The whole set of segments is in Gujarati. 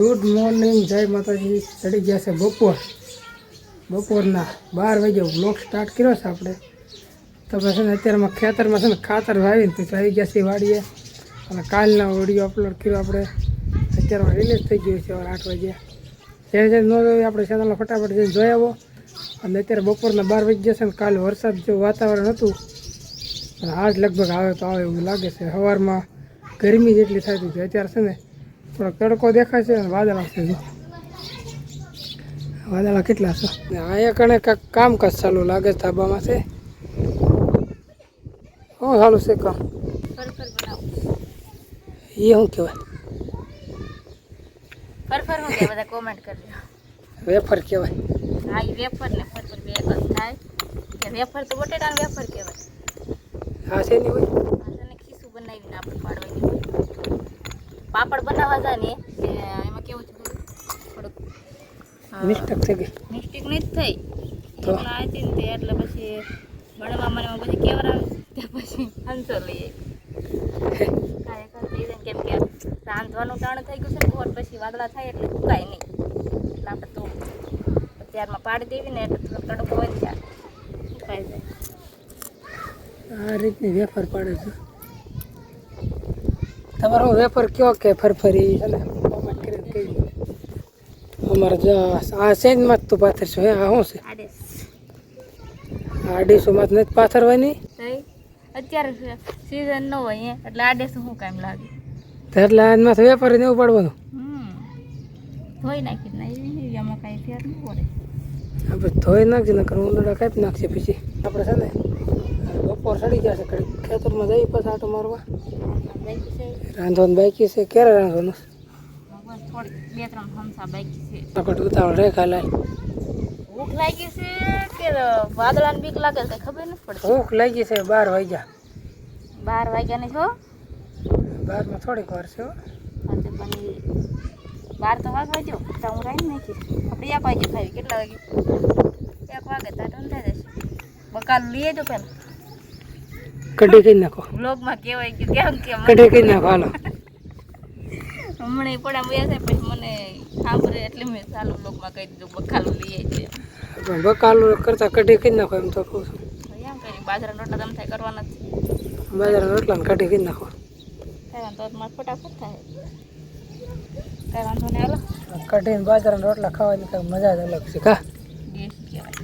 ગુડ મોર્નિંગ, જય માતાજી. ચડી ગયા છે બપોરના 12 વાગે બ્લોગ સ્ટાર્ટ કર્યો છે આપણે. તો પછી અત્યારમાં ખેતરમાં છે ને ખાતર વાવીને પછી આવી ગયા છે વાડીએ. અને કાલનો વિડીયો અપલોડ કર્યો આપણે. અત્યારમાં રિલીઝ થઈ ગયું છે 8 વાગે. જેને ન જોયું આપણે ચેનલમાં ફટાફટ જઈને જોઈ આવો. અને અત્યારે બપોરના 12 વાગી ગયા છે ને કાલે વરસાદ જેવું વાતાવરણ હતું અને આજ લગભગ આવે તો આવે એવું લાગે છે. સવારમાં ગરમી જેટલી થતી હતી, અત્યારે છે ને થોડોક તડકો દેખાય છે અને વાદળા છે. જો વાદળા કેટલા છે. અહીંયા કણે કાંઈક કામકાજ ચાલુ લાગે છે ધાબામાં છે. શું ચાલુ છે કામ? એ શું કહેવાય? વેફર કહેવાય. હા, એ વેફર ને ફરફર બે એક જ થાય. કે વેફર તો બટેટાનું વેફર કહેવાય. હા છે નહીં હોય. અને ખીસું બનાવીને આપણે પાડવાની હોય. પાપડ બનાવવા જાય ને એમાં કેવું છે થોડુંક મિસ્ટેક થઈ ગઈ. મિસ્ટેક નહીં થઈ તો આવી ને તે એટલે પછી ભણવા મને પછી કેવરાવે ત્યાં પછી હંસો લઈએ કાંઈ કરતી જાય કેમ કે રાંધવાનું ટાણું થઈ ગયું છે ને ઓર પછી વાદળા થાય એટલે સુકાય નહીં એટલે આપણે તો ત્યારમાં પાડી દેવી ને એટલે થોડોક તડકો હોય ત્યાં સુકાઈ જાય. આ રીતની વેફર પાડે છે. તમારો વેફર કયો કે ફરફરી છે ને કોમેન્ટ કરીને કહી દો. અમારે આ સેજમાં જ તો પાથરશું. હે આ શું છે? આડીસોમાં જ નથી પાથરવાની. અત્યારે સિઝન ન હોય એટલે આડેસું શું કામ લાગે એટલે આમાં વેપારી ને એવું પાડવાનું. ધોઈ નાખી ને એમાં કાંઈ ફેર ન પડે. આપણે ધોઈ નાખીએ ને ઉંદરડા કાપી નાખીએ. પછી આપણે છે ને બપોર ચડી ગયા છે, ખેતરમાં જઈ પછી આટો મારવા. રાંધવાનું બાકી છે. ક્યારે રાંધવાનું? થોડી 2-3 હંસા બાકી છે. આપણે ઉતાવળ રેખા લાય. ભૂખ લાગી છે કે વાદળાની બીક લાગે છે ખબર નથી પડતી. ભૂખ લાગી છે. 12 વાગ્યા. 12 વાગ્યા ને છો 12માં થોડીક વાર છે. પણ 12 તો વાગવા જો તો હું રાઈ નાખીશ. આપણે 1 વાગે ખાવી. કેટલા વાગે? 1 વાગે તો ટન થઈ જશે. બકાલું લઈએ જો પેલા કઢી કરી નાખો. બ્લોગમાં કહેવાય કે કેમ કેમ કઢી કરી નાખો. હાલો હમણાં પડા ગયા છે પછી મને સાંભળે એટલે મેં ચાલુ બ્લોગમાં કહી દીધું બકાલું લઈએ છે. પણ બકાલું કરતાં કઢી કરી નાખો એમ તો કહું છું. એમ કરી બાજરાના રોટલા તમે થાય કરવાના જ. બાજરાના રોટલાને કઢી કરી નાખો. કાંઈ વાંધો મારે ફટાફટ થાય. કાંઈ વાંધો નહીં. હાલો કઢીને બાજરાના રોટલા ખાવાની કાંઈ મજા જ અલગ છે. કા દેશી કહેવાય.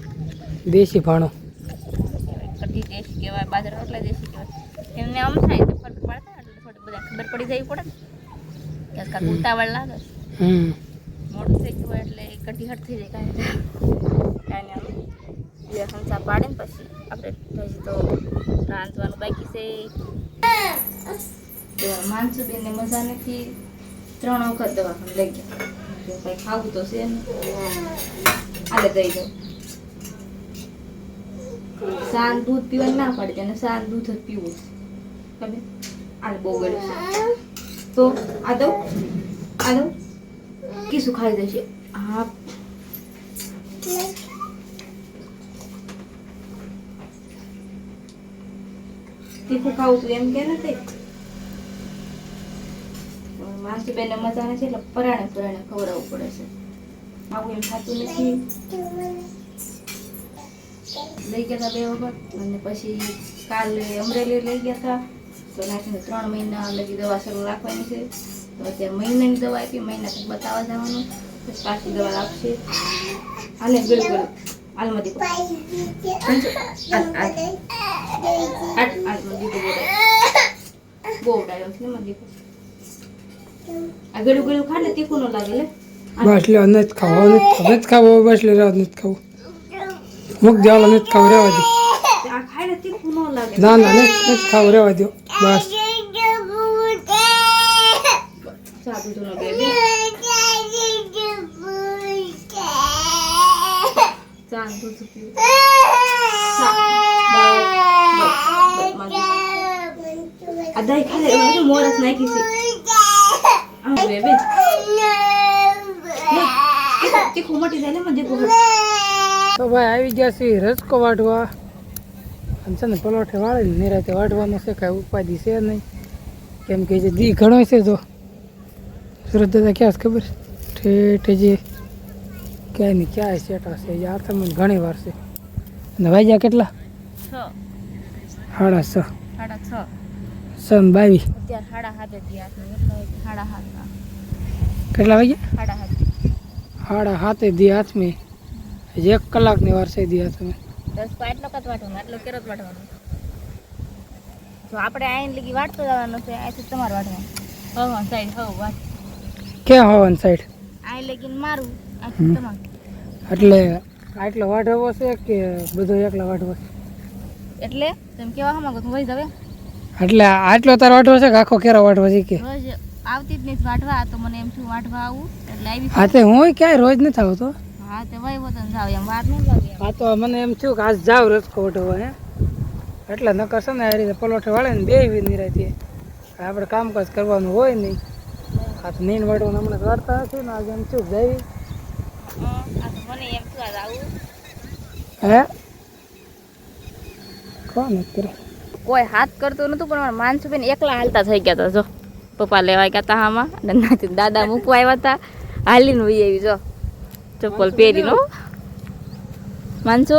દેશી ભાણો કઢી દેશી કહેવાય. બાજરા રોટલા દેશી કહેવાય. એમને આમ થાય તો ફરક પડતા એટલે થોડી બધા ખબર પડી જાય પડે ને કે કાંઈક ઉતાવળ લાગે. મોડું થઈ ગયું હોય એટલે કઢી હટ થઈ જાય. કાંઈ નહીં. બે હંસા પાડીને પછી આપણે પછી તો રાંધવાનું બાકી છે. માનસુબેનને મજા નથી. 3 વખત દવાખાને લઈ ગયા. કંઈ ખાવું તો છે ને આલે દઈ દઉં. સાન દૂધ પીવાનું ના પાડે અને સાન દૂધ જ પીવું છે. ખબર આ બહુ ગળ્યું છે તો આ દઉં કીશું ખાઈ દેશે. હા તીખું ખાવું તું એમ કે નથી. માનસીબેનને મજા નથી એટલે પરાણે ખવડાવવું પડે છે. આવું એમ થતું નથી. લઈ ગયા હતા 2 વખત અને પછી કાલે અમરેલી લઈ ગયા હતા તો નાખીને 3 મહિના લગી દવા શરૂ રાખવાની છે. તો અત્યારે મહિનાની દવા આપી. મહિના પછી બતાવવા જવાનું પછી પાછી દવા આપશે. આને ગળું હાલમાં દીકરો બહુ ડાયો છે એમાં દીકરો. આ ગળું ખાને તીખું ન લાગે. બસ લે નથી ખાવો બસ લે નથી ખાવું. મુક જાલો નથી ખાવ રહેવા દો. આ ખાઈને તીખું ન લાગે. ના નથી ખાવ રહેવા દો બસ. સાબુ તો ન બેબી ચાંદ દૂધ પીવું. આ દહીં ખાલે મોરસ નાખી છે. બેબી તીખું મટી જાય ને મને દીકું. તો ભાઈ આવી ગયા છે રસકો વાટવા. અને છે ને પલોઠે વાળીને નિરાતે વાટવાનો છે. કાંઈ ઉપાધિ છે નહીં કેમ કે જે દી ઘણો છે. તો સુરત દાદા ક્યાં ખબર ઠેઠ હજી ક્યાંય નહીં ક્યાંય સેટા છે યાર તમને ઘણી વાર છે અને વાગ્યા કેટલા 6 6:30 6:30 22 અત્યારે 7:30 થયા છે એટલે 7:30 કેટલા વાગ્યા 7:30 7:30 દી હાથમાં હજી 1 કલાકની વાર છે દી હાથમાં 10 પા એટલો કત વાટવાનો એટલો કેરો જ વાટવાનો જો આપણે આઈન લગી વાટતો જવાનું છે અહીંથી તમારે વાટવાનું હા સાઈડ વાટ ક્યાં હોવાની સાઈડ આઈ લગીને મારું અહીંથી તમારે એટલે આટલો વાઢવો છે કે બધો એકલા વાઢવો છે એટલે તમે કેવા માંગો તું વહી જાવે એટલે આટલો તાર વાઢવો છે કે આખો કેરો વાઢવો છે કે રોજ આવતી જ નહીં વાટવા તો મને એમ છું વાટવા આવું એટલે આવી હા તે હું ક્યાંય રોજ નથી આવતો હા તે વહી વતન જાવ એમ વાર નહીં લાગે હા તો મને એમ થયું કે આજ જાવ રસકો વઢવા હે એટલે નકર છે ને આ રીતે પલોઠે વાળે ને બે નિરાતી આપણે કામકાજ કરવાનું હોય નહીં આ તો નીણ વાટવાનું હમણાં વાળતા નથી ને આજે એમ થયું જઈ આ તો મને એમ છું આજ આવું હે કોણ કરે કોઈ હાથ કરતું નતું પણ મારા માનસુબેન એકલા હાલતા થઈ ગયા હતા જો પપ્પા લેવા ગયા હતા આમાં અને નાથી દાદા મૂકવા આવ્યા હતા હાલીને વહી આવી જો ચપ્પલ પહેરીને હો. માનસુ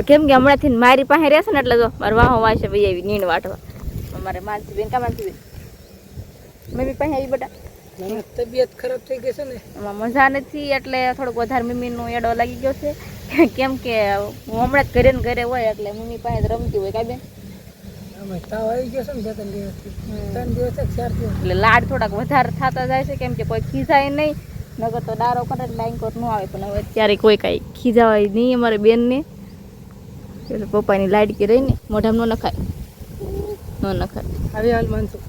કેમ કે હમણાંથી મારી પાસે રહેશે ને એટલે જો મારે વાહો વાંચે વહી આવી નીણ વાટવા અમારે માનસુબેન કા માનસુબેન મમ્મી પાસે આવી બેટા મને તબિયત ખરાબ થઈ ગઈ છે ને એમાં મજા નથી એટલે થોડુંક વધારે મમ્મીનો એડો લાગી ગયો છે કેમ કે હું હમણાં જ ઘરે ને ઘરે હોય એટલે મમ્મી પાસે જ રમતી હોય કાંઈ બેન આમાં તાવ આવી ગયો છે ને 2-3 દિવસથી 3 દિવસ 4 દિવસ એટલે લાડ થોડાક વધારે થતા જાય છે કેમ કે કોઈ ખીજાય નહીં નગર તો ડારો કરે એટલે લાઈનકોટ ન આવે પણ હવે અત્યારે કોઈ કાંઈ ખીજાવાય નહીં અમારે બેનને એટલે પપ્પાની લાડકી રહીને મોઢામાં ન નખાય ન નખાય આવી હાલ માનશું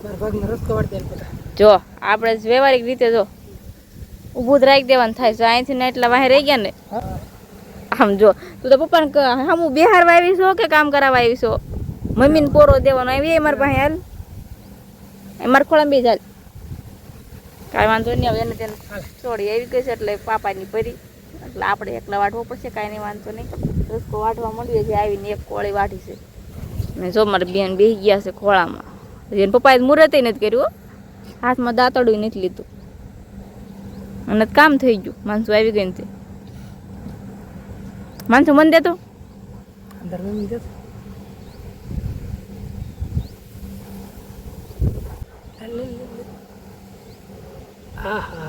મારા ભાગનો રસકો વાળી દે બધા જો આપણે વ્યવહારિક રીતે જો ઊભું જ રાખી દેવાનું થાય જો અહીંથી ને એટલા વાહે રહી ગયા ને આમ જો તું તો પપ્પાને હા હું બિહારવા આવી છો કે કામ કરાવવા આવી છો મમ્મીને પોરો દેવાનો આવી મારા પાસે હાલ મારા ખોળામાં બી ચાલ કાંઈ વાંધો નહીં હવે એને તેને છોડી આવી ગઈ છે એટલે પાપાની પરી એટલે આપણે એકલા વાટવો પડશે કાંઈ નહીં વાંધો નહીં રસકો વાટવા માંડીએ છે આવીને એક કોળી વાટી છે ને જો મારા બેન બેસી ગયા છે ખોળામાં એને પપ્પાએ મુહૂર્તે નથી કર્યું હાથમાં દાંતડું નથી લીધું અને કામ થઈ ગયું માણસો આવી ગઈ ને તે માણસો મન દેતો અંદર મમ્મી જતો હા હા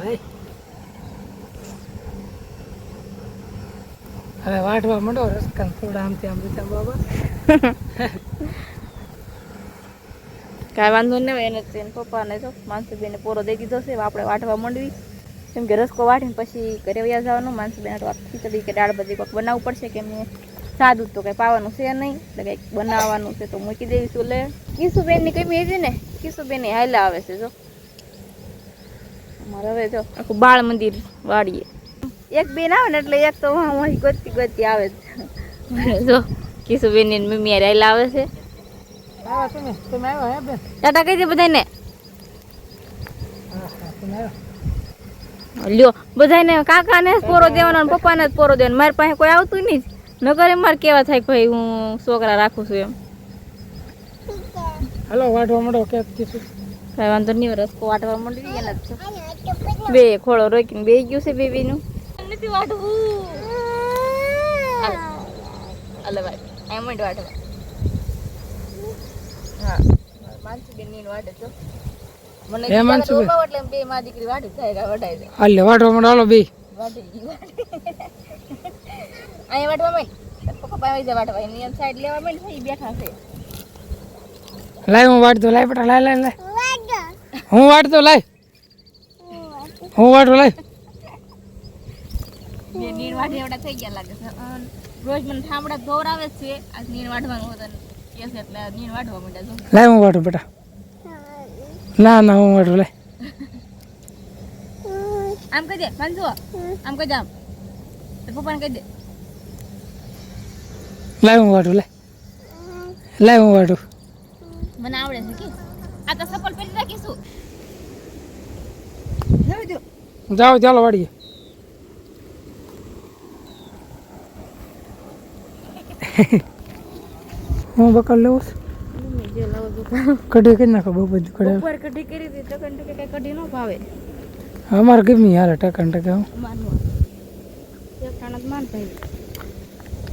હવે વાટવા માંડો રસકા થોડા આમથી આમ રીતે બાબા કાંઈ વાંધો નહીં હોય એને પપ્પાને તો માનસુબેને પોરો દઈ દીધો છે આપણે વાટવા માંડવી કેમ કે રસકો વાટીને પછી ઘરે વયા જવાનું માનસુબેન તો ખીચડી કે દાળ બધી કંઈક બનાવવું પડશે કેમ કે સાદું તો કંઈ પાવાનું છે નહીં એટલે કંઈક બનાવવાનું છે તો મૂકી દઈશું લે કિશુબેનની કમી હતી ને કિશુબેનની હાલા આવે છે જો અમારે હવે જો આખું બાળ મંદિર વાળીએ એક બેન આવે ને એટલે એક તો અહીં ગોતી આવે જ જો કિશુબેનની મમ્મી યાર હાલા આવે છે તમે આવ્યા હે બેન ટાટા કહી દે બધાને હા હા તમે આવ્યા લ્યો બધાને કાકાને જ પોરો દેવાનો ને પપ્પાને જ પોરો દેવાનો મારી પાસે કોઈ આવતું નહીં નગર મારે કેવા થાય કોઈ હું છોકરા રાખું છું એમ હાલો વાટવા માંડો કે કીધું કાંઈ વાંધો નહીં રસકો વાટવા માંડી એના જ બે ખોળો રોકીને બે ગયું છે બેબીનું નથી વાટવું અલે ભાઈ એમ જ વાટવા હા માનસુબેન ની વાટે છો મને હે માનસુબેન એટલે બે માં દીકરી વાટી થાય વટાઈ જાય હાલે વાટવા માંડો હાલો બે વાટી અહીંયા વાટવા માંડ પપ્પા પાસે જાય વાટવા એની સાઈડ લેવા માંડ થઈ બેઠા છે લાય હું વાટ દો લાય બેટા લાય લાય લાય હું વાટ દો લાય હું વાટો લાય બે નીર વાટે એવડા થઈ ગયા લાગે છે રોજ મને ઠામડા ધોરાવે જ છે આ નીર વાટવાનું હોતા કે છે એટલે નીર વાટવા માંડ્યા જો લાય હું વાટું બેટા ના ના હું વાટું લાય આમ કહી દે માનજો આમ કહી દે આમ પપ્પાને કહી દે લાય હું વાટું લાય હું વાટું મને આવડે છે કે આ તો સપલ પહેરી રાખીશું જો જાઓ ચાલો વાડીએ હું બકલ લેવું છું વિડીયો લાવો તો કઢી કરી નાખો બહુ બધી કઢી ઉપર કઢી કરી હતી ટકન ટકે કઈ કઢી ન ભાવે અમારે ગમી યાર ટકા ટકા હું માનવા એક ટાણા જ માન ભાઈ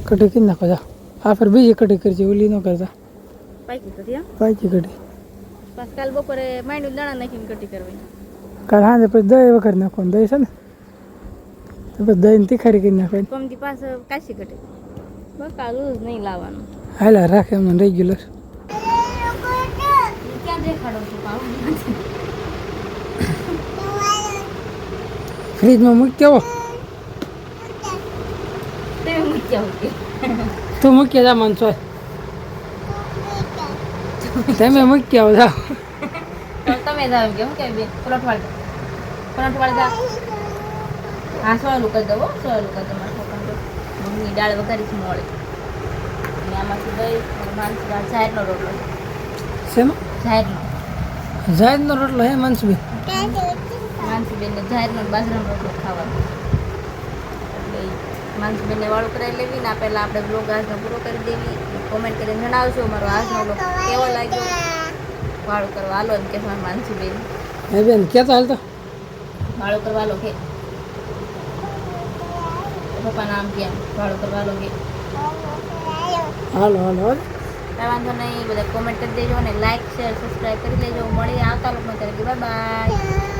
કઢી કરી નાખો જા આ ફેર બીજી કઢી કરજે ઓલી ન કરતા પાકી તો ત્યાં પાછી કઢી પાછ કાલ બપોરે માંડ્યું દાણા નાખીને કઢી કરવાની કાલ સાંજે પછી દહીં વગર નાખવાનું દહીં છે ને તો પછી દહીં તીખારી કરી નાખવાની કમથી પાછ કાશી કઢી બકાલું જ નહીં લાવવાનું હાલા રાખે અમને રેગ્યુલર ક્યાં દેખાડો છું પાવું ફ્રીજમાં મૂકી આવો તે મૂક્યા કે તું મૂકી જા મનસો તમે મૂકી આવો જાઓ તમે જાવ કે હું કે બે પરોઠવાળ જા હા સોલું કરી દો સોલું કરી દો મારા છોકરાને મમ્મી દાળ વઘારી છે મોડે અને આમાંથી દહીં માનસી જાહેરનો રોટલો શેનો જાહેરનો જાહેરનો રોટલો હે મનસુબી માનસીબેનને જાહેરનો બાજરાનો રોટલો ખાવાનો એટલે માનસીબેનને વાળું કરાવી લેવી ને પહેલાં આપણે બ્લોગ આજનો પૂરો કરી દેવી કોમેન્ટ કરીને જણાવજો મારો આજનો બ્લોગ કેવો લાગ્યો વાળું કરવા હાલો એમ કે મારા માનસીબેન હે બેન કહેતો હાલ તો વાળું કરવા હાલો કે પપ્પા નામ ક્યાં વાળું કરવા હાલો કે હાલો હાલો હાલો કાંઈ વાંધો નહીં બધા કોમેન્ટ કરી દેજો અને લાઈક શેર સબસ્ક્રાઈબ કરી લેજો મળીએ આવતા લોકો ત્યારે બાય બાય